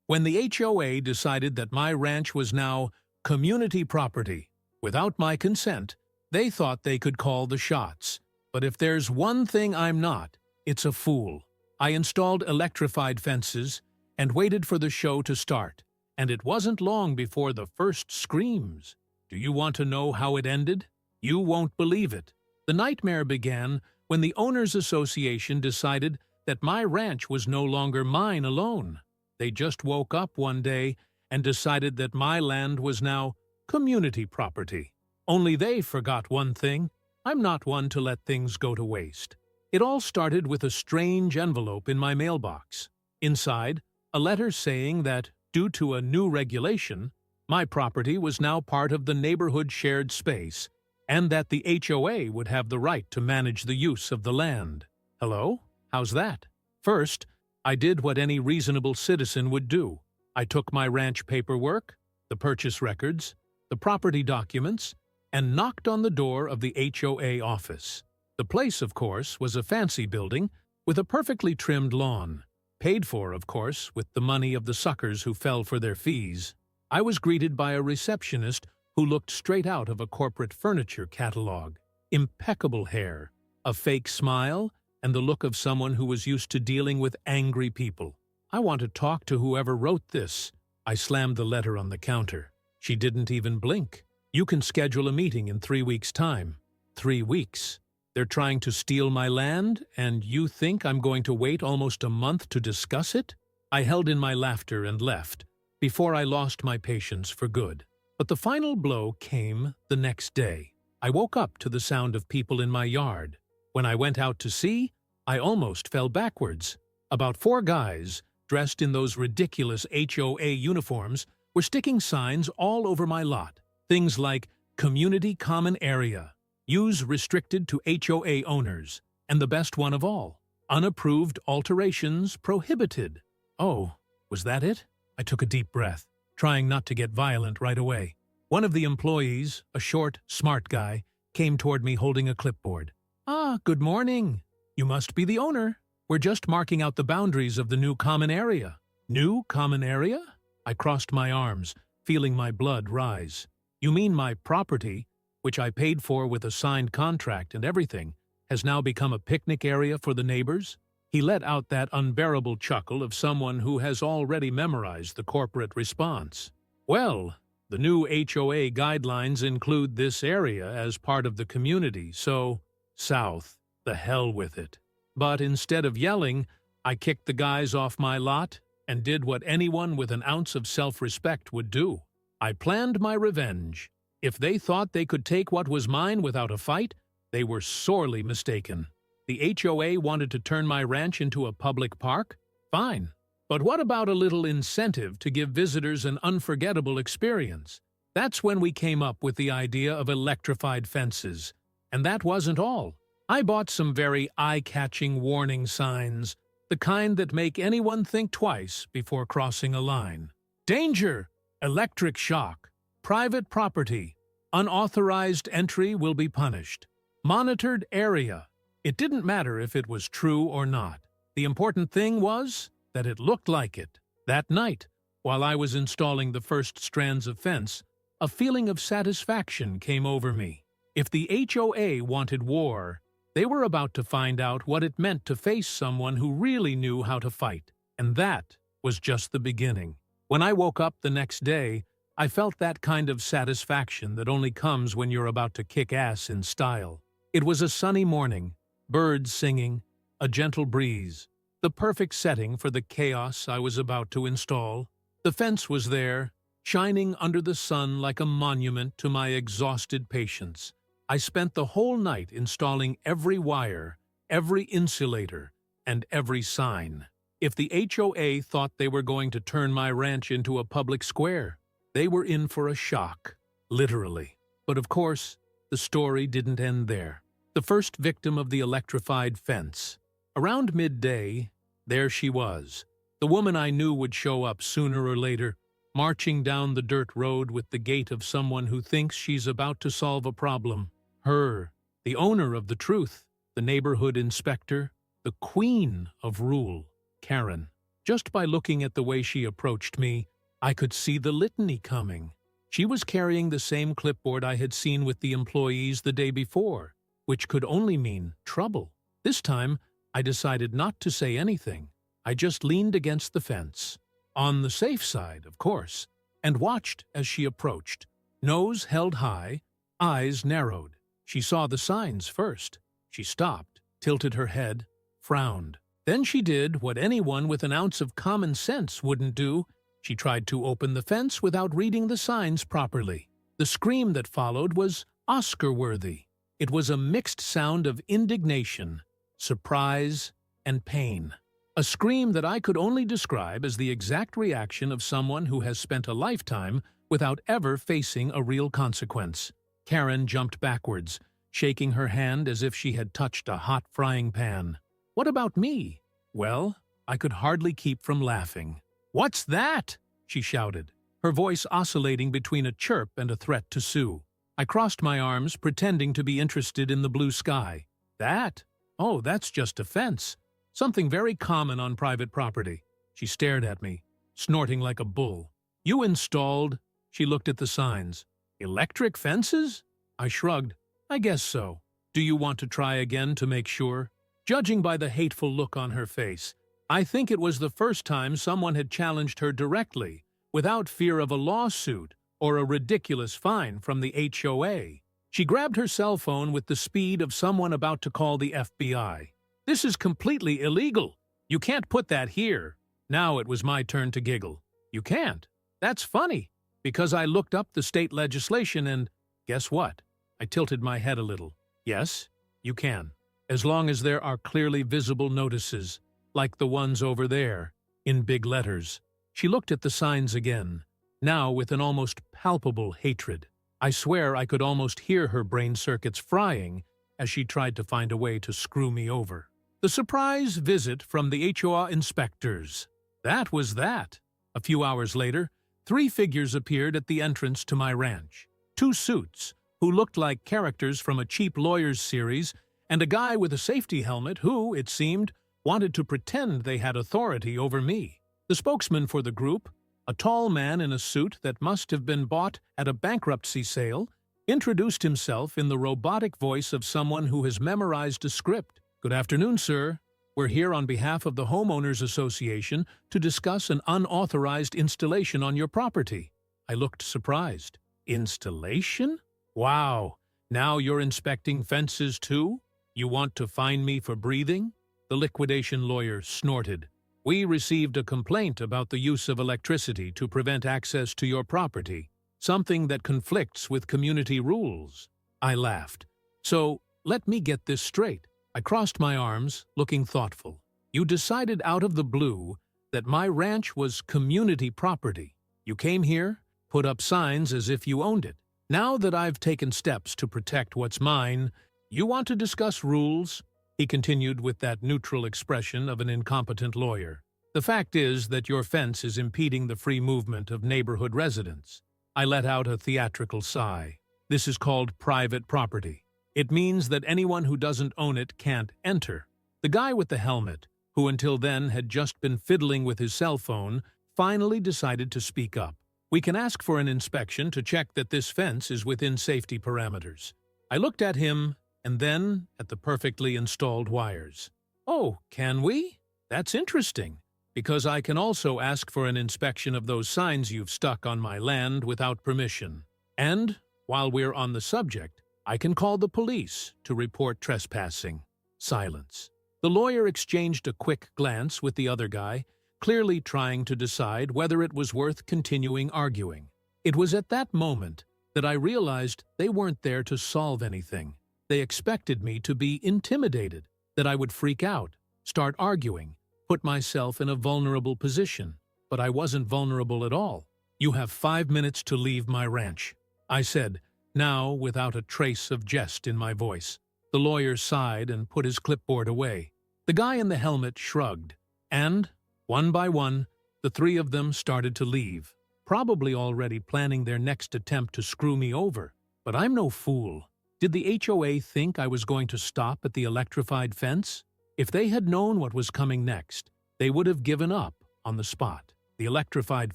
When the HOA decided that my ranch was now community property, without my consent, they thought they could call the shots. But if there's one thing I'm not, it's a fool. I installed electrified fences and waited for the show to start, and it wasn't long before the first screams. Do you want to know how it ended? You won't believe it. The nightmare began when the Owners Association decided that my ranch was no longer mine alone. They just woke up one day and decided that my land was now community property. Only they forgot one thing. I'm not one to let things go to waste. It all started with a strange envelope in my mailbox. Inside, a letter saying that, due to a new regulation, my property was now part of the neighborhood shared space, and that the HOA would have the right to manage the use of the land. Hello? How's that? First, I did what any reasonable citizen would do. I took my ranch paperwork, the purchase records, the property documents, and knocked on the door of the HOA office. The place, of course, was a fancy building with a perfectly trimmed lawn, paid for, of course, with the money of the suckers who fell for their fees. I was greeted by a receptionist who looked straight out of a corporate furniture catalog. Impeccable hair, a fake smile, and the look of someone who was used to dealing with angry people. I want to talk to whoever wrote this. I slammed the letter on the counter. She didn't even blink. You can schedule a meeting in 3 weeks' time. 3 weeks. They're trying to steal my land, and you think I'm going to wait almost a month to discuss it? I held in my laughter and left, before I lost my patience for good. But the final blow came the next day. I woke up to the sound of people in my yard. When I went out to see, I almost fell backwards. About 4 guys, dressed in those ridiculous HOA uniforms, were sticking signs all over my lot. Things like, Community Common Area, Use Restricted to HOA Owners, and the best one of all, Unapproved Alterations Prohibited. Oh, was that it? I took a deep breath, trying not to get violent right away. One of the employees, a short, smart guy, came toward me holding a clipboard. Ah, good morning. You must be the owner. We're just marking out the boundaries of the new common area. New common area? I crossed my arms, feeling my blood rise. You mean my property, which I paid for with a signed contract and everything, has now become a picnic area for the neighbors? He let out that unbearable chuckle of someone who has already memorized the corporate response. Well, the new HOA guidelines include this area as part of the community, so, south, the hell with it. But instead of yelling, I kicked the guys off my lot and did what anyone with an ounce of self-respect would do. I planned my revenge. If they thought they could take what was mine without a fight, they were sorely mistaken. The HOA wanted to turn my ranch into a public park? Fine. But what about a little incentive to give visitors an unforgettable experience? That's when we came up with the idea of electrified fences. And that wasn't all. I bought some very eye-catching warning signs, the kind that make anyone think twice before crossing a line. Danger! Electric shock. Private property. Unauthorized entry will be punished. Monitored area. It didn't matter if it was true or not. The important thing was that it looked like it. That night, while I was installing the first strands of fence, a feeling of satisfaction came over me. If the HOA wanted war, they were about to find out what it meant to face someone who really knew how to fight. And that was just the beginning. When I woke up the next day, I felt that kind of satisfaction that only comes when you're about to kick ass in style. It was a sunny morning, birds singing, a gentle breeze, the perfect setting for the chaos I was about to install. The fence was there, shining under the sun like a monument to my exhausted patience. I spent the whole night installing every wire, every insulator, and every sign. If the HOA thought they were going to turn my ranch into a public square, they were in for a shock, literally. But of course, the story didn't end there. The first victim of the electrified fence. Around midday, there she was, the woman I knew would show up sooner or later, marching down the dirt road with the gait of someone who thinks she's about to solve a problem. Her, the owner of the truth, the neighborhood inspector, the queen of rule, Karen. Just by looking at the way she approached me, I could see the litany coming. She was carrying the same clipboard I had seen with the employees the day before, which could only mean trouble. This time, I decided not to say anything. I just leaned against the fence, on the safe side, of course, and watched as she approached. Nose held high, eyes narrowed. She saw the signs first. She stopped, tilted her head, frowned. Then she did what anyone with an ounce of common sense wouldn't do. She tried to open the fence without reading the signs properly. The scream that followed was Oscar-worthy. It was a mixed sound of indignation, surprise, and pain. A scream that I could only describe as the exact reaction of someone who has spent a lifetime without ever facing a real consequence. Karen jumped backwards, shaking her hand as if she had touched a hot frying pan. What about me? Well, I could hardly keep from laughing. "What's that?" she shouted, her voice oscillating between a chirp and a threat to sue. I crossed my arms, pretending to be interested in the blue sky. "That? Oh, that's just a fence. Something very common on private property." She stared at me, snorting like a bull. "You installed?" She looked at the signs. "Electric fences?" I shrugged. "I guess so. Do you want to try again to make sure?" Judging by the hateful look on her face, I think it was the first time someone had challenged her directly, without fear of a lawsuit or a ridiculous fine from the HOA. She grabbed her cell phone with the speed of someone about to call the FBI. "This is completely illegal. You can't put that here." Now it was my turn to giggle. "You can't? That's funny, because I looked up the state legislation and guess what?" I tilted my head a little. "Yes, you can, as long as there are clearly visible notices, like the ones over there, in big letters." She looked at the signs again, now with an almost palpable hatred. I swear I could almost hear her brain circuits frying as she tried to find a way to screw me over. The surprise visit from the HOA inspectors. That was that. A few hours later, 3 figures appeared at the entrance to my ranch. 2 suits, who looked like characters from a cheap lawyer's series, and a guy with a safety helmet who, it seemed, wanted to pretend they had authority over me. The spokesman for the group, a tall man in a suit that must have been bought at a bankruptcy sale, introduced himself in the robotic voice of someone who has memorized a script. "Good afternoon, sir. We're here on behalf of the Homeowners Association to discuss an unauthorized installation on your property." I looked surprised. "Installation? Wow. Now you're inspecting fences too? You want to fine me for breathing?" The liquidation lawyer snorted. "We received a complaint about the use of electricity to prevent access to your property, something that conflicts with community rules." I laughed. "So, let me get this straight." I crossed my arms, looking thoughtful. "You decided out of the blue that my ranch was community property. You came here, put up signs as if you owned it. Now that I've taken steps to protect what's mine, you want to discuss rules?" He continued with that neutral expression of an incompetent lawyer. "The fact is that your fence is impeding the free movement of neighborhood residents." I let out a theatrical sigh. "This is called private property. It means that anyone who doesn't own it can't enter." The guy with the helmet, who until then had just been fiddling with his cell phone, finally decided to speak up. "We can ask for an inspection to check that this fence is within safety parameters." I looked at him and then at the perfectly installed wires. "Oh, can we? That's interesting, because I can also ask for an inspection of those signs you've stuck on my land without permission. And, while we're on the subject, I can call the police to report trespassing." Silence. The lawyer exchanged a quick glance with the other guy, clearly trying to decide whether it was worth continuing arguing. It was at that moment that I realized they weren't there to solve anything. They expected me to be intimidated, that I would freak out, start arguing, put myself in a vulnerable position. But I wasn't vulnerable at all. "You have 5 minutes to leave my ranch," I said, now without a trace of jest in my voice. The lawyer sighed and put his clipboard away. The guy in the helmet shrugged, and, one by one, the 3 of them started to leave, probably already planning their next attempt to screw me over. But I'm no fool. Did the HOA think I was going to stop at the electrified fence? If they had known what was coming next, they would have given up on the spot. The electrified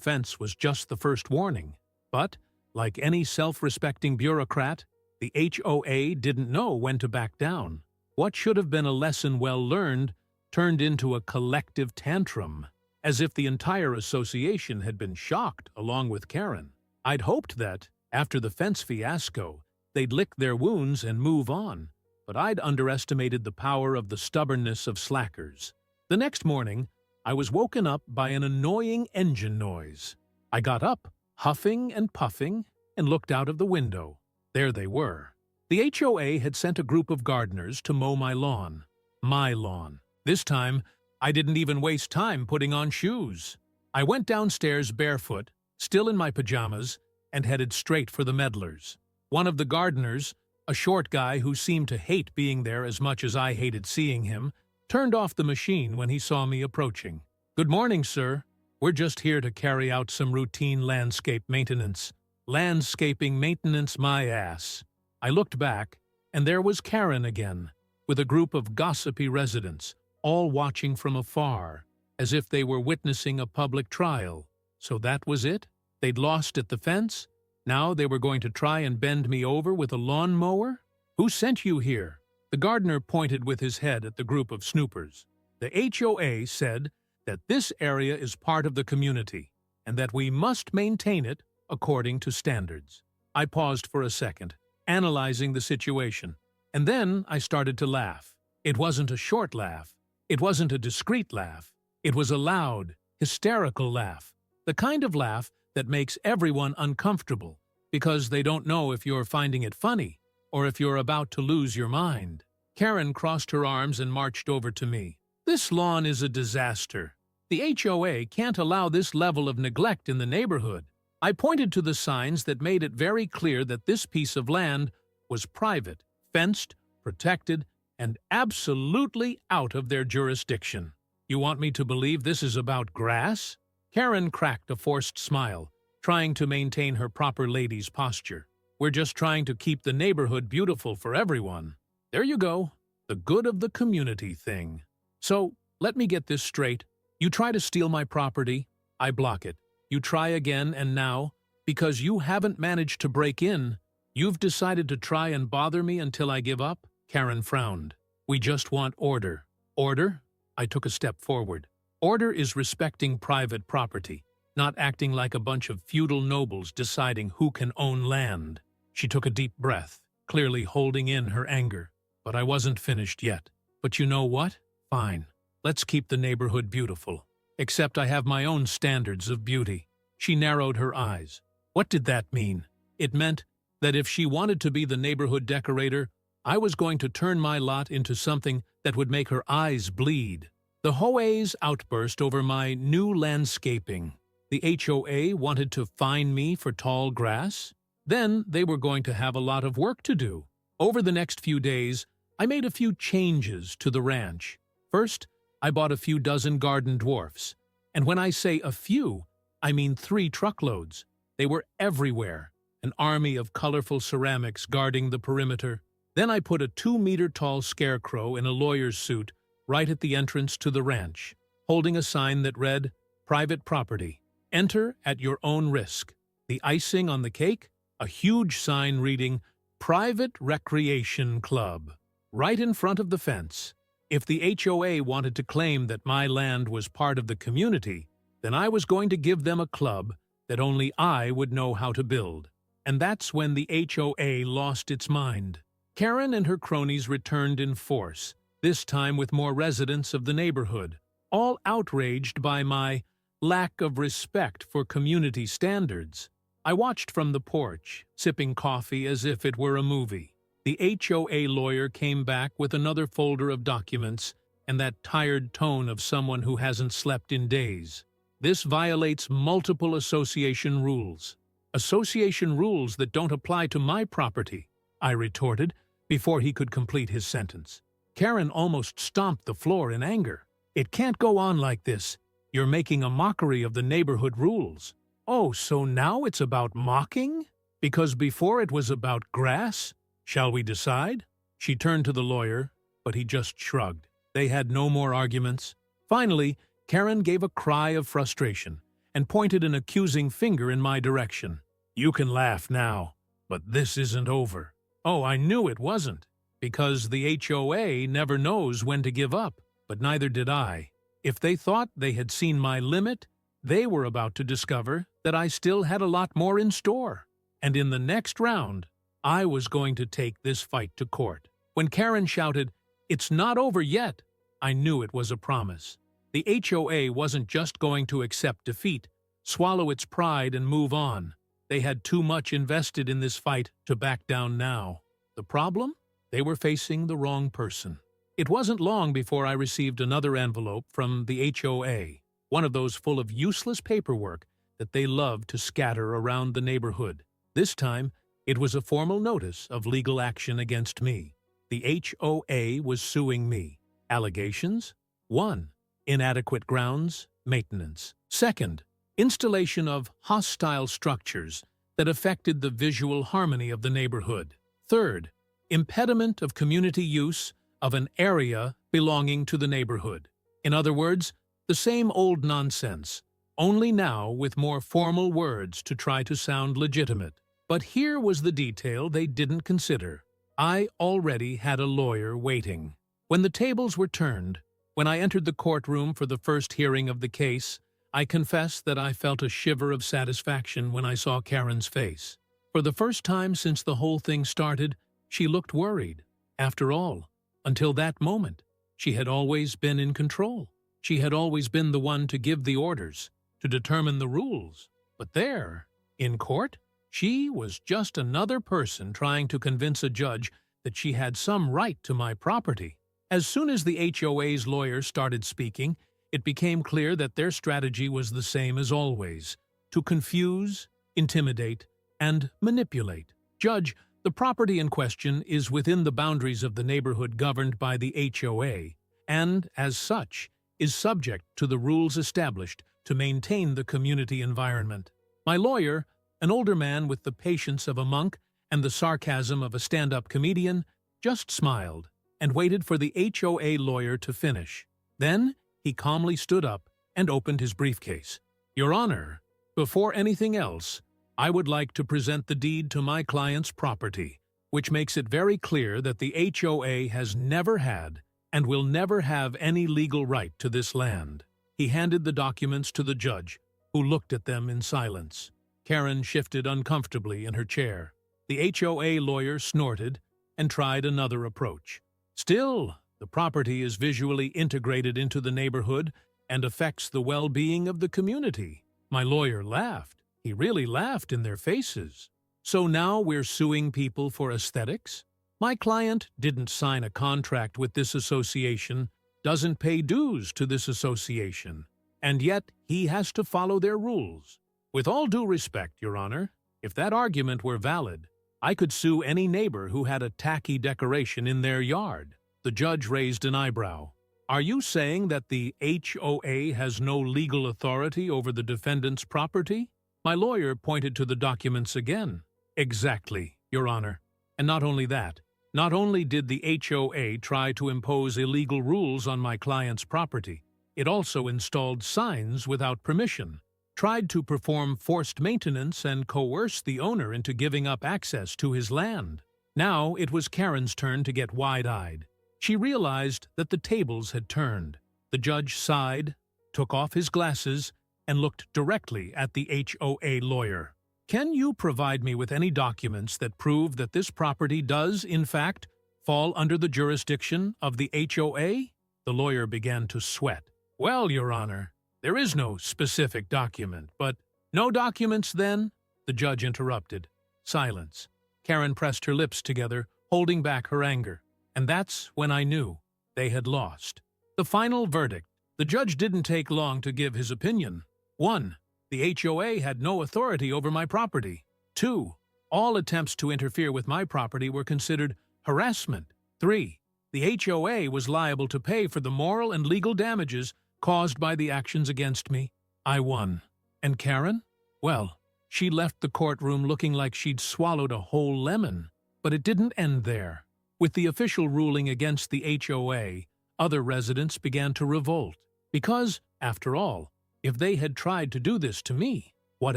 fence was just the first warning. But, like any self-respecting bureaucrat, the HOA didn't know when to back down. What should have been a lesson well learned turned into a collective tantrum, as if the entire association had been shocked along with Karen. I'd hoped that, after the fence fiasco, they'd lick their wounds and move on, but I'd underestimated the power of the stubbornness of slackers. The next morning, I was woken up by an annoying engine noise. I got up, huffing and puffing, and looked out of the window. There they were. The HOA had sent a group of gardeners to mow my lawn. My lawn. This time, I didn't even waste time putting on shoes. I went downstairs barefoot, still in my pajamas, and headed straight for the meddlers. One of the gardeners, a short guy who seemed to hate being there as much as I hated seeing him, turned off the machine when he saw me approaching. "Good morning, sir. We're just here to carry out some routine landscape maintenance." Landscaping maintenance, my ass. I looked back, and there was Karen again, with a group of gossipy residents, all watching from afar, as if they were witnessing a public trial. So that was it? They'd lost at the fence? Now they were going to try and bend me over with a lawnmower? "Who sent you here?" The gardener pointed with his head at the group of snoopers. "The HOA said that this area is part of the community, and that we must maintain it according to standards." I paused for a second, analyzing the situation, and then I started to laugh. It wasn't a short laugh. It wasn't a discreet laugh. It was a loud, hysterical laugh, the kind of laugh that makes everyone uncomfortable because they don't know if you're finding it funny or if you're about to lose your mind. Karen crossed her arms and marched over to me. "This lawn is a disaster. The HOA can't allow this level of neglect in the neighborhood." I pointed to the signs that made it very clear that this piece of land was private, fenced, protected, and absolutely out of their jurisdiction. "You want me to believe this is about grass?" Karen cracked a forced smile, trying to maintain her proper lady's posture. "We're just trying to keep the neighborhood beautiful for everyone." There you go, the good of the community thing. "So, let me get this straight. You try to steal my property, I block it. You try again, and now, because you haven't managed to break in, you've decided to try and bother me until I give up?" Karen frowned. "We just want order." "Order?" I took a step forward. "Order is respecting private property, not acting like a bunch of feudal nobles deciding who can own land." She took a deep breath, clearly holding in her anger. But I wasn't finished yet. "But you know what? Fine. Let's keep the neighborhood beautiful. Except I have my own standards of beauty." She narrowed her eyes. What did that mean? It meant that if she wanted to be the neighborhood decorator, I was going to turn my lot into something that would make her eyes bleed. The HOA's outburst over my new landscaping. The HOA wanted to fine me for tall grass? Then they were going to have a lot of work to do. Over the next few days, I made a few changes to the ranch. First, I bought a few dozen garden dwarfs. And when I say a few, I mean 3 truckloads. They were everywhere, an army of colorful ceramics guarding the perimeter. Then I put a 2-meter-tall scarecrow in a lawyer's suit right at the entrance to the ranch, holding a sign that read, "Private property. Enter at your own risk." The icing on the cake? A huge sign reading, "Private Recreation Club," right in front of the fence. If the HOA wanted to claim that my land was part of the community, then I was going to give them a club that only I would know how to build. And that's when the HOA lost its mind. Karen and her cronies returned in force, this time with more residents of the neighborhood, all outraged by my lack of respect for community standards. I watched from the porch, sipping coffee as if it were a movie. The HOA lawyer came back with another folder of documents and that tired tone of someone who hasn't slept in days. "This violates multiple association rules." "Association rules that don't apply to my property," I retorted before he could complete his sentence. Karen almost stomped the floor in anger. "It can't go on like this. You're making a mockery of the neighborhood rules." "Oh, so now it's about mocking? Because before it was about grass? Shall we decide?" She turned to the lawyer, but he just shrugged. They had no more arguments. Finally, Karen gave a cry of frustration and pointed an accusing finger in my direction. "You can laugh now, but this isn't over." Oh, I knew it wasn't, because the HOA never knows when to give up, but neither did I. If they thought they had seen my limit, they were about to discover that I still had a lot more in store. And in the next round, I was going to take this fight to court. When Karen shouted, "It's not over yet," I knew it was a promise. The HOA wasn't just going to accept defeat, swallow its pride, and move on. They had too much invested in this fight to back down now. The problem? They were facing the wrong person. It wasn't long before I received another envelope from the HOA, one of those full of useless paperwork that they love to scatter around the neighborhood. This time, it was a formal notice of legal action against me. The HOA was suing me. Allegations? 1. Inadequate grounds, maintenance. 2. Installation of hostile structures that affected the visual harmony of the neighborhood. 3. Impediment of community use of an area belonging to the neighborhood. In other words, the same old nonsense, only now with more formal words to try to sound legitimate. But here was the detail they didn't consider. I already had a lawyer waiting. When the tables were turned, when I entered the courtroom for the first hearing of the case, I confess that I felt a shiver of satisfaction when I saw Karen's face. For the first time since the whole thing started, she looked worried. After all, until that moment, she had always been in control. She had always been the one to give the orders, to determine the rules. But there, in court, she was just another person trying to convince a judge that she had some right to my property. As soon as the HOA's lawyer started speaking, it became clear that their strategy was the same as always: to confuse, intimidate, and manipulate. Judge, the property in question is within the boundaries of the neighborhood governed by the HOA, and, as such, is subject to the rules established to maintain the community environment. My lawyer, an older man with the patience of a monk and the sarcasm of a stand-up comedian, just smiled and waited for the HOA lawyer to finish. Then he calmly stood up and opened his briefcase. "Your Honor, before anything else, I would like to present the deed to my client's property, which makes it very clear that the HOA has never had and will never have any legal right to this land." He handed the documents to the judge, who looked at them in silence. Karen shifted uncomfortably in her chair. The HOA lawyer snorted and tried another approach. "Still, the property is visually integrated into the neighborhood and affects the well-being of the community." My lawyer laughed. He really laughed in their faces. "So now we're suing people for aesthetics? My client didn't sign a contract with this association, doesn't pay dues to this association, and yet he has to follow their rules. With all due respect, Your Honor, if that argument were valid, I could sue any neighbor who had a tacky decoration in their yard." The judge raised an eyebrow. "Are you saying that the HOA has no legal authority over the defendant's property?" My lawyer pointed to the documents again. "Exactly, Your Honor. And not only that, not only did the HOA try to impose illegal rules on my client's property, it also installed signs without permission, tried to perform forced maintenance, and coerce the owner into giving up access to his land." Now it was Karen's turn to get wide-eyed. She realized that the tables had turned. The judge sighed, took off his glasses, and looked directly at the HOA lawyer. "Can you provide me with any documents that prove that this property does, in fact, fall under the jurisdiction of the HOA?" The lawyer began to sweat. "Well, Your Honor, there is no specific document, but—" "No documents, then?" the judge interrupted. Silence. Karen pressed her lips together, holding back her anger. And that's when I knew they had lost. The final verdict. The judge didn't take long to give his opinion. 1. The HOA had no authority over my property. 2. All attempts to interfere with my property were considered harassment. 3. The HOA was liable to pay for the moral and legal damages caused by the actions against me. I won. And Karen? Well, she left the courtroom looking like she'd swallowed a whole lemon. But it didn't end there. With the official ruling against the HOA, other residents began to revolt. Because, After all, if they had tried to do this to me, what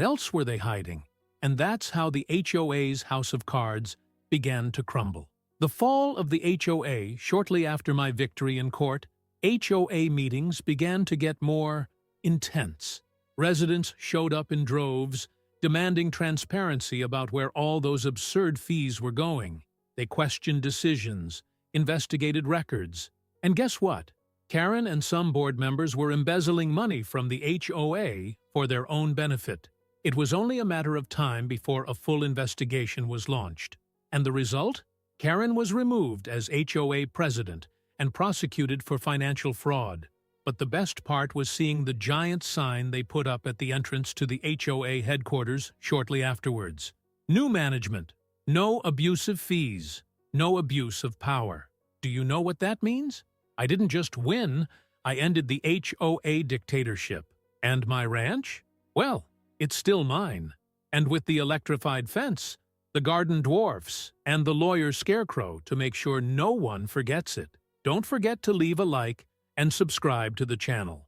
else were they hiding? And that's how the HOA's house of cards began to crumble. The fall of the HOA, shortly after my victory in court, HOA meetings began to get more intense. Residents showed up in droves, demanding transparency about where all those absurd fees were going. They questioned decisions, investigated records. And guess what? Karen and some board members were embezzling money from the HOA for their own benefit. It was only a matter of time before a full investigation was launched. And the result? Karen was removed as HOA president and prosecuted for financial fraud. But the best part was seeing the giant sign they put up at the entrance to the HOA headquarters shortly afterwards. New management. No abusive fees. No abuse of power. Do you know what that means? I didn't just win, I ended the HOA dictatorship. And my ranch? Well, it's still mine. And with the electrified fence, the garden dwarfs, and the lawyer scarecrow to make sure no one forgets it. Don't forget to leave a like and subscribe to the channel.